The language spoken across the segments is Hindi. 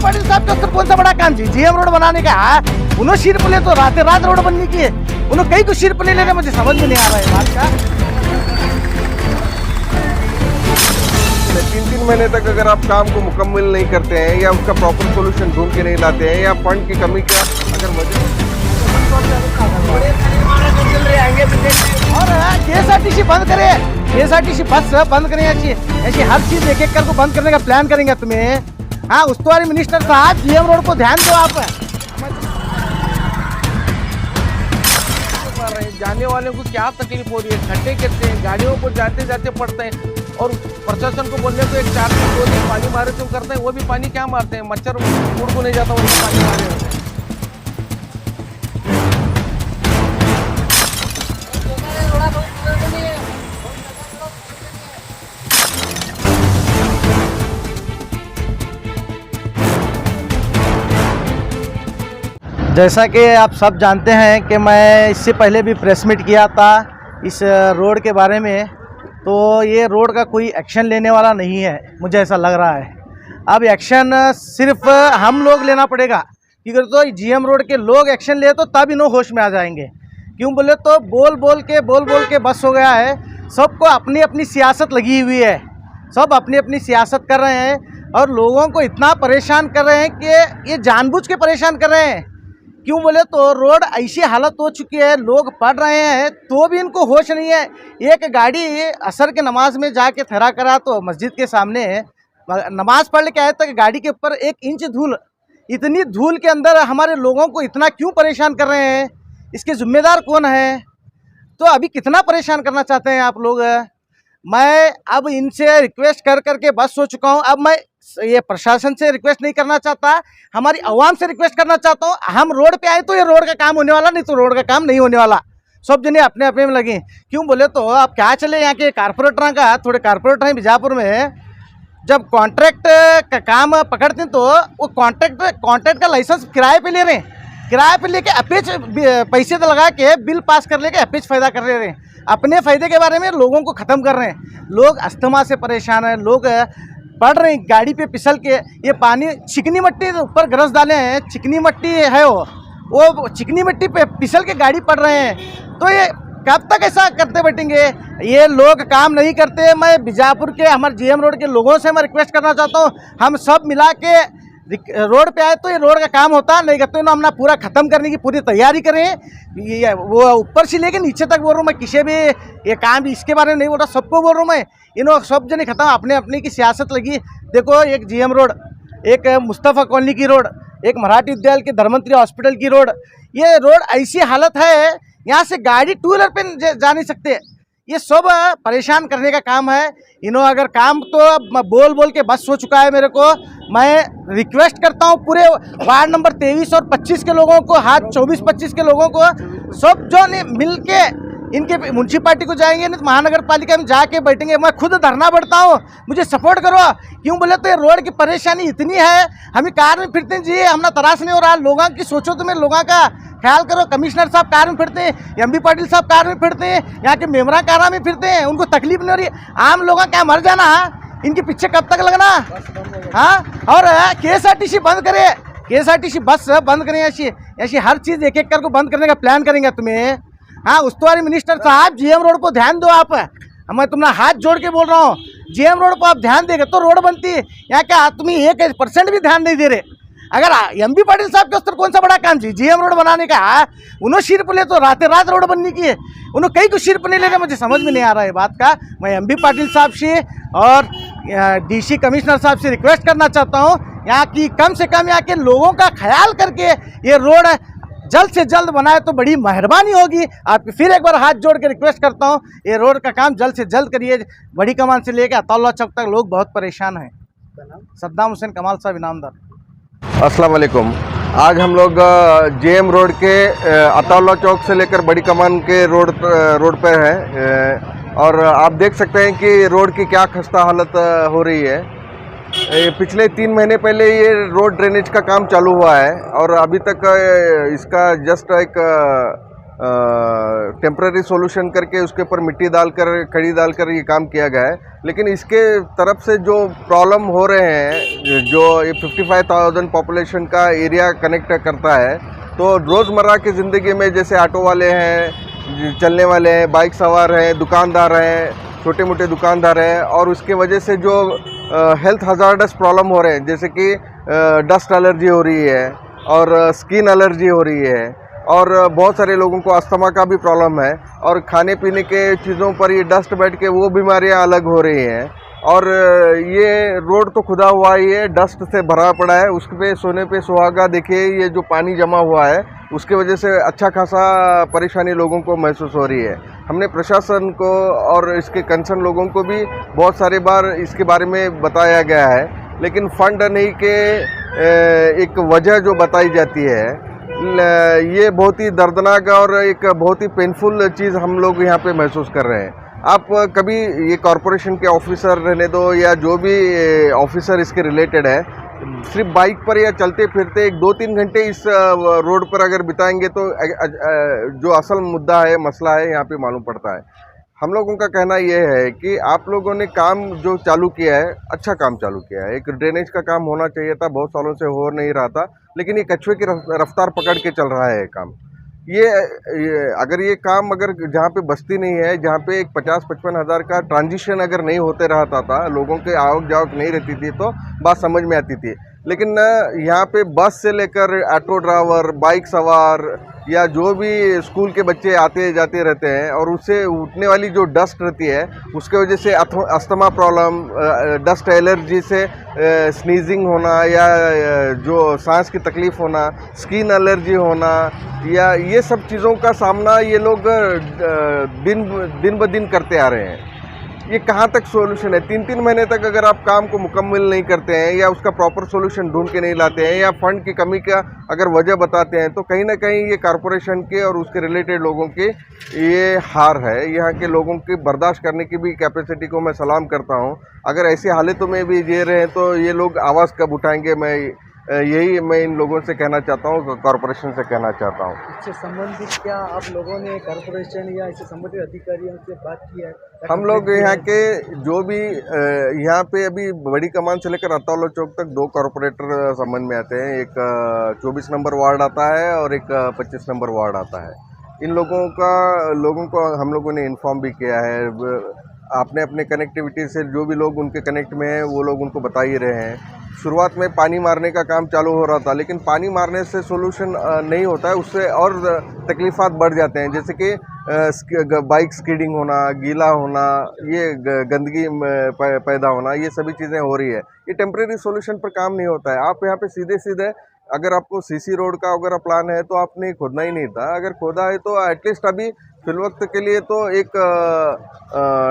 पाटिल साहब के कौन सा बड़ा काम जी जीएम रोड बनाने का है। उन्होंने शीर पुले तो रात रोड बनने की है, उन्होंने कई को शीर पुले लेने, मुझे समझ में नहीं आ रहा है बात का। 3 महीने तक अगर आप काम को मुकम्मल नहीं करते हैं या उसका प्रॉपर सोल्यूशन ढूंढ के नहीं लाते हैं या फंड की कमी का अगर वजह और KSRTC बंद करे, KSRTC बस बंद करें, ऐसी हर चीज एक एक करके बंद करने का प्लान करेंगे तुम्हें। हाँ, उस्तुवारी मिनिस्टर साहब जीएम रोड को ध्यान दो आप। जाने वाले को क्या तकलीफ हो रही है, खड्डे कितने हैं, गाड़ियों को जाते जाते पड़ते हैं और प्रशासन को बोलने को 1 4 दिन 2 दिन पानी मारे तो करते हैं, वो भी पानी क्या मारते हैं, मच्छर उड़ को नहीं जाता, उसको पानी मारे होते हैं। जैसा कि आप सब जानते हैं कि मैं इससे पहले भी प्रेस मीट किया था इस रोड के बारे में, तो ये रोड का कोई एक्शन लेने वाला नहीं है, मुझे ऐसा लग रहा है। अब एक्शन सिर्फ हम लोग लेना पड़ेगा, क्योंकि तो जीएम रोड के लोग एक्शन ले तो तब इन्हों होश में आ जाएंगे। क्यों बोले तो बोल बोल के बस हो गया है, सबको अपनी अपनी सियासत लगी हुई है, सब अपनी अपनी सियासत कर रहे हैं और लोगों को इतना परेशान कर रहे हैं कि ये जानबूझ के परेशान कर रहे हैं। क्यों बोले तो रोड ऐसी हालत हो चुकी है, लोग पढ़ रहे हैं तो भी इनको होश नहीं है। एक गाड़ी असर के नमाज में जाके ठहरा करा तो मस्जिद के सामने नमाज पढ़ के आए तक गाड़ी के ऊपर 1 इंच धूल, इतनी धूल के अंदर हमारे लोगों को इतना क्यों परेशान कर रहे हैं, इसके जिम्मेदार कौन है? तो अभी कितना परेशान करना चाहते हैं आप लोग? मैं अब इनसे रिक्वेस्ट कर करके बस हो चुका हूँ। अब मैं ये प्रशासन से रिक्वेस्ट नहीं करना चाहता, हमारी आवाम से रिक्वेस्ट करना चाहता हूँ। हम रोड पे आए तो ये रोड का काम होने वाला, नहीं तो रोड का काम नहीं होने वाला। सब जने अपने अपने में लगे। क्यों बोले तो आप क्या चले यहाँ के कारपोरेटर का, थोड़े कारपोरेटर हैं बीजापुर में, जब कॉन्ट्रैक्ट का काम पकड़ते हैं तो वो कॉन्ट्रैक्ट का लाइसेंस किराए पे ले रहे हैं, किराए पे लेके अपेच पैसे तो लगा के बिल पास कर लेके अपेच फ़ायदा कर ले रहे हैं, अपने फ़ायदे के बारे में लोगों को ख़त्म कर रहे हैं। लोग अस्थमा से परेशान हैं, लोग पड़ रहे हैं गाड़ी पे फिसल के। ये पानी चिकनी मिट्टी ऊपर गरस डाले हैं, चिकनी मिट्टी है वो चिकनी मिट्टी पे फिसल के गाड़ी पड़ रहे हैं। तो ये कब तक ऐसा करते बैठेंगे? ये लोग काम नहीं करते। मैं बीजापुर के हमारे जीएम रोड के लोगों से मैं रिक्वेस्ट करना चाहता हूँ, हम सब मिला के रोड पे आए तो ये रोड का काम होता, नहीं करते ना हमने पूरा ख़त्म करने की पूरी तैयारी करें। ये वो ऊपर से लेके नीचे तक बोल रहा हूँ मैं, किसी भी ये काम भी इसके बारे में नहीं बोल रहा, सबको बोल रहा हूँ मैं। इन्हों सब जने ख़त्म, अपने अपने की सियासत लगी। देखो, एक जीएम रोड, एक मुस्तफ़ा कॉलोनी की रोड, एक मराठी विद्यालय के धर्मंतरी हॉस्पिटल की रोड, ये रोड ऐसी हालत है यहाँ से गाड़ी 2 व्हीलर पे जा नहीं सकते। ये सब परेशान करने का काम है। इन्हों अगर काम तो बोल के बस हो चुका है मेरे को। मैं रिक्वेस्ट करता हूँ पूरे वार्ड नंबर 23 और 25 के लोगों को, हाथ 24-25 के लोगों को, सब जो मिल के इनके म्यूनसिपालिटी को जाएंगे, नहीं तो महानगर पालिका में जाके बैठेंगे। मैं खुद धरना बढ़ता हूँ, मुझे सपोर्ट करो। क्यों बोले तो ये रोड की परेशानी इतनी है, हम कार में फिरते हैं जी, हमने तरास नहीं हो रहा। लोगों की सोचो, तुम्हें लोगों का ख्याल करो। कमिश्नर साहब कार में फिरते हैं, एमबी पाटिल साहब कार में फिरते हैं, यहाँ के मेमरा कारा में फिरते हैं, उनको तकलीफ नहीं हो रही। आम लोगों क्या मर जाना, इनके पीछे कब तक लगना? हाँ, और KSRTC बंद करे, KSRTC बस बंद करें, ऐसी हर चीज़ एक एक करके बंद करने का प्लान करेंगे तुम्हें। हाँ, उस्तुवारी मिनिस्टर साहब जीएम रोड को ध्यान दो आप। मैं तुम्हारा हाथ जोड़ के बोल रहा हूँ, जीएम रोड को आप ध्यान देंगे तो रोड बनती है। यहाँ क्या तुम्हें 1% भी ध्यान नहीं दे रहे? अगर एमबी पाटिल साहब के कौन सा बड़ा काम जी जीएम रोड बनाने का है। उन्होंने शीर पुले तो रात रोड बनने की है, उन्होंने कई को शीर पुले लेने, मुझे समझ में नहीं आ रहा है बात का। मैं एमबी पाटिल साहब से और DC कमिश्नर साहब से रिक्वेस्ट करना चाहता हूँ, यहाँ की कम से कम यहाँ के लोगों का ख्याल करके ये रोड जल्द से जल्द बनाए तो बड़ी मेहरबानी होगी। आप फिर एक बार हाथ जोड़ के रिक्वेस्ट करता हूँ, ये रोड का काम जल्द से जल्द करिए। बड़ी कमान से लेकर अतौला चौक तक लोग बहुत परेशान हैं। सद्दाम हुसैन कमाल साहब इनामदार। अस्सलाम वालेकुम। आज हम लोग जीएम रोड के अतौला चौक से लेकर बड़ी कमान के रोड पर है और आप देख सकते हैं कि रोड की क्या खस्ता हालत हो रही है। पिछले 3 महीने पहले ये रोड ड्रेनेज का काम चालू हुआ है और अभी तक इसका जस्ट एक टेम्पररी सॉल्यूशन करके उसके ऊपर मिट्टी डालकर कड़ी डालकर ये काम किया गया है। लेकिन इसके तरफ से जो प्रॉब्लम हो रहे हैं, जो ये 55,000 पॉपुलेशन का एरिया कनेक्ट करता है, तो रोज़मर्रा की ज़िंदगी में जैसे ऑटो वाले हैं, चलने वाले हैं, बाइक सवार हैं, दुकानदार हैं, छोटे मोटे दुकानदार हैं, और उसके वजह से जो हेल्थ हजार्डस प्रॉब्लम हो रहे हैं, जैसे कि डस्ट एलर्जी हो रही है और स्किन एलर्जी हो रही है, और बहुत सारे लोगों को अस्थमा का भी प्रॉब्लम है, और खाने पीने के चीज़ों पर ये डस्ट बैठ के वो बीमारियां अलग हो रही हैं। और ये रोड तो खुदा हुआ ही है, डस्ट से भरा पड़ा है, उस पे सोने पे सुहागा। देखिए ये जो पानी जमा हुआ है उसके वजह से अच्छा खासा परेशानी लोगों को महसूस हो रही है। हमने प्रशासन को और इसके कंसर्न लोगों को भी बहुत सारे बार इसके बारे में बताया गया है, लेकिन फंड नहीं के एक वजह जो बताई जाती है, ये बहुत ही दर्दनाक और एक बहुत ही पेनफुल चीज़ हम लोग यहाँ पे महसूस कर रहे हैं। आप कभी ये कॉरपोरेशन के ऑफिसर रहने दो या जो भी ऑफिसर इसके रिलेटेड है, सिर्फ बाइक पर या चलते फिरते 1-2-3 घंटे इस रोड पर अगर बिताएंगे तो जो असल मुद्दा है, मसला है, यहाँ पे मालूम पड़ता है। हम लोगों का कहना यह है कि आप लोगों ने काम जो चालू किया है, अच्छा काम चालू किया है। एक ड्रेनेज का काम होना चाहिए था, बहुत सालों से हो नहीं रहा था, लेकिन ये कछुए की रफ्तार पकड़ के चल रहा है काम। ये अगर ये काम अगर जहाँ पे बस्ती नहीं है, जहाँ पे एक 50-55 हज़ार का ट्रांजिशन अगर नहीं होते रहता था, लोगों के आवक जावक नहीं रहती थी, तो बात समझ में आती थी। लेकिन यहाँ पे बस से लेकर ऑटो ड्राइवर, बाइक सवार या जो भी स्कूल के बच्चे आते जाते रहते हैं, और उससे उठने वाली जो डस्ट रहती है उसके वजह से अस्थमा प्रॉब्लम, डस्ट एलर्जी से स्नीजिंग होना, या जो सांस की तकलीफ़ होना, स्किन एलर्जी होना, या ये सब चीज़ों का सामना ये लोग दिन ब दिन करते आ रहे हैं। ये कहाँ तक सॉल्यूशन है? 3-3 महीने तक अगर आप काम को मुकम्मल नहीं करते हैं या उसका प्रॉपर सॉल्यूशन ढूंढ के नहीं लाते हैं या फंड की कमी का अगर वजह बताते हैं, तो कहीं ना कहीं ये कॉरपोरेशन के और उसके रिलेटेड लोगों की ये हार है। यहाँ के लोगों की बर्दाश्त करने की भी कैपेसिटी को मैं सलाम करता हूँ। अगर ऐसी हालतों में भी जी रहे हैं तो ये लोग आवाज़ कब उठाएंगे, मैं इन लोगों से कहना चाहता हूँ, कॉरपोरेशन से कहना चाहता हूँ। इससे संबंधित क्या आप लोगों ने कॉरपोरेशन या इससे संबंधित अधिकारियों से बात की है? हम लोग यहाँ के जो भी यहाँ पे अभी बड़ी कमान से लेकर अतावला चौक तक 2 कॉरपोरेटर संबंध में आते हैं। एक 24 नंबर वार्ड आता है और एक 25 नंबर वार्ड आता है। इन लोगों को हम लोगों ने इन्फॉर्म भी किया है। अपने अपने कनेक्टिविटी से जो भी लोग उनके कनेक्ट में हैं वो लोग उनको बता ही रहे हैं। शुरुआत में पानी मारने का काम चालू हो रहा था, लेकिन पानी मारने से सोल्यूशन नहीं होता है, उससे और तकलीफ़ात बढ़ जाते हैं। जैसे कि बाइक स्कीडिंग होना, गीला होना, ये गंदगी पैदा होना, ये सभी चीज़ें हो रही है। ये टेम्परेरी सोल्यूशन पर काम नहीं होता है। आप यहाँ पे सीधे अगर आपको सीसी रोड का अगर प्लान है तो आपने खोदना ही नहीं था। अगर खोदा है तो एटलीस्ट अभी फिलवक्त के लिए तो एक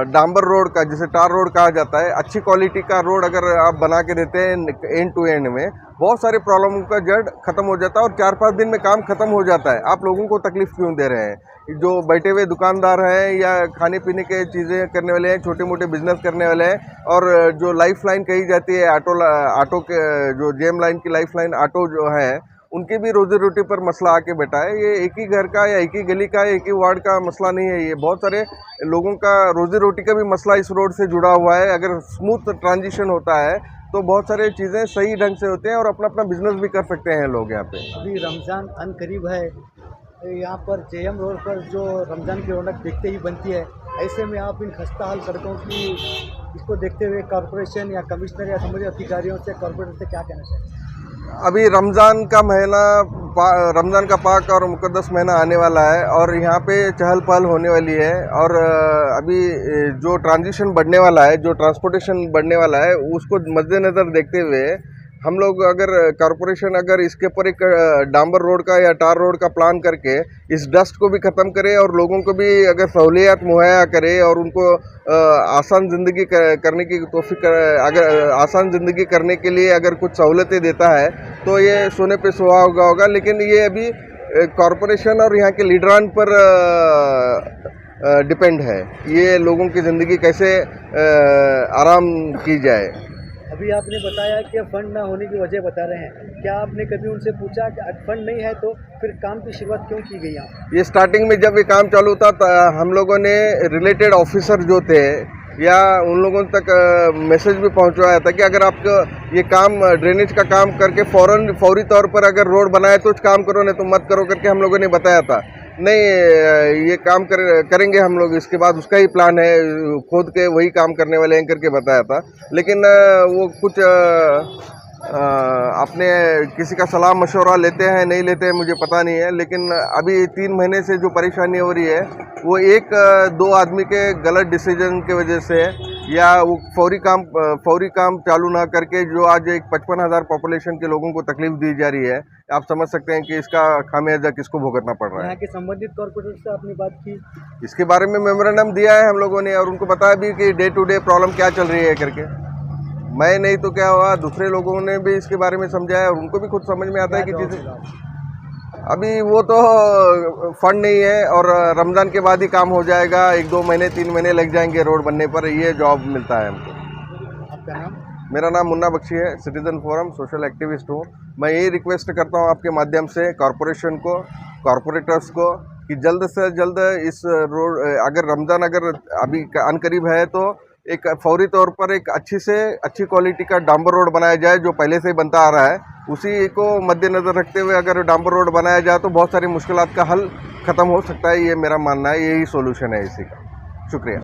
डांबर रोड का, जिसे टार रोड कहा जाता है, अच्छी क्वालिटी का रोड अगर आप बना के देते हैं एंड टू एंड में, बहुत सारे प्रॉब्लम का जड़ खत्म हो जाता है और 4-5 दिन में काम खत्म हो जाता है। आप लोगों को तकलीफ क्यों दे रहे हैं? जो बैठे हुए दुकानदार हैं या खाने पीने के चीज़ें करने वाले हैं, छोटे मोटे बिजनेस करने वाले हैं, और जो लाइफ लाइन कही जाती है ऑटो के, जो जेम लाइन की लाइफ लाइन ऑटो जो है, उनकी भी रोजी रोटी पर मसला आके बैठा है। ये एक ही घर का या एक ही गली का, एक ही वार्ड का मसला नहीं है। ये बहुत सारे लोगों का रोजी रोटी का भी मसला इस रोड से जुड़ा हुआ है। अगर स्मूथ ट्रांजिशन होता है तो बहुत सारी चीज़ें सही ढंग से होते हैं और अपना अपना बिजनेस भी कर सकते हैं लोग यहाँ पे। अभी रमज़ान अन करीब है, यहाँ पर जेएम रोड पर जो रमज़ान की रौनक देखते ही बनती है, ऐसे में आप इन खस्ता हाल सड़कों की इसको देखते हुए कॉरपोरेशन या कमिश्नर या संबंधित अधिकारियों से, कॉरपोरेटर से क्या कहना चाहिए? अभी रमज़ान का महीना, रमज़ान का पाक और मुक़द्दस महीना आने वाला है और यहाँ पे चहल पहल होने वाली है। और अभी जो ट्रांजिशन बढ़ने वाला है, जो ट्रांसपोर्टेशन बढ़ने वाला है, उसको मद्देनज़र देखते हुए हम लोग अगर कॉरपोरेशन अगर इसके ऊपर एक डांबर रोड का या टार रोड का प्लान करके इस डस्ट को भी ख़त्म करे और लोगों को भी अगर सहूलियत मुहैया करे और उनको आसान ज़िंदगी करने की तौफीक, अगर आसान ज़िंदगी करने के लिए अगर कुछ सहूलतें देता है तो ये सोने पे सुहागा होगा। लेकिन ये अभी कॉरपोरेशन और यहाँ के लीडरान पर डिपेंड है, ये लोगों की ज़िंदगी कैसे आराम की जाए। अभी आपने बताया कि फंड ना होने की वजह बता रहे हैं, क्या आपने कभी उनसे पूछा कि फंड नहीं है तो फिर काम की शुरुआत क्यों की गई यहाँ? ये स्टार्टिंग में जब ये काम चालू था तो हम लोगों ने रिलेटेड ऑफिसर जो थे या उन लोगों तक मैसेज भी पहुंचवाया था कि अगर आपको ये काम ड्रेनेज का काम करके फौरी तौर पर अगर रोड बनाए तो काम करो, नहीं तो मत करो करके हम लोगों ने बताया था। नहीं, ये काम करेंगे हम लोग, इसके बाद उसका ही प्लान है, खुद के वही काम करने वाले हैं करके बताया था। लेकिन वो कुछ अपने किसी का सलाह मशवरा लेते हैं नहीं लेते हैं मुझे पता नहीं है, लेकिन अभी 3 महीने से जो परेशानी हो रही है वो 1-2 आदमी के गलत डिसीजन की वजह से, या वो फौरी काम चालू ना करके जो आज एक 55,000 पॉपुलेशन के लोगों को तकलीफ दी जा रही है, आप समझ सकते हैं कि इसका खामियाजा किसको भुगतना पड़ रहा है। यहाँ के संबंधित कॉर्पोरेटर से आपने बात की? इसके बारे में मेमोरेंडम दिया है हम लोगों ने और उनको बताया भी कि डे टू डे प्रॉब्लम क्या चल रही है करके। मैं नहीं तो क्या हुआ, दूसरे लोगों ने भी इसके बारे में समझाया और उनको भी खुद समझ में आता है कि चीज़ें अभी वो तो फंड नहीं है और रमज़ान के बाद ही काम हो जाएगा, 1-2 महीने 3 महीने लग जाएंगे रोड बनने पर, ये जॉब मिलता है हमको। आपका नाम? मेरा नाम मुन्ना बख्शी है, सिटीजन फोरम सोशल एक्टिविस्ट हूँ। मैं यही रिक्वेस्ट करता हूँ आपके माध्यम से कॉरपोरेशन को, कॉरपोरेटर्स को कि जल्द से जल्द इस रोड, अगर रमज़ान अगर अभी अनकरीब है तो एक फौरी तौर पर एक अच्छी क्वालिटी का डांबर रोड बनाया जाए जो पहले से ही बनता आ रहा है। उसी को मद्देनज़र रखते हुए अगर डांबर रोड बनाया जाए तो बहुत सारी मुश्किलात का हल ख़त्म हो सकता है, ये मेरा मानना है, यही सोल्यूशन है इसी का। शुक्रिया।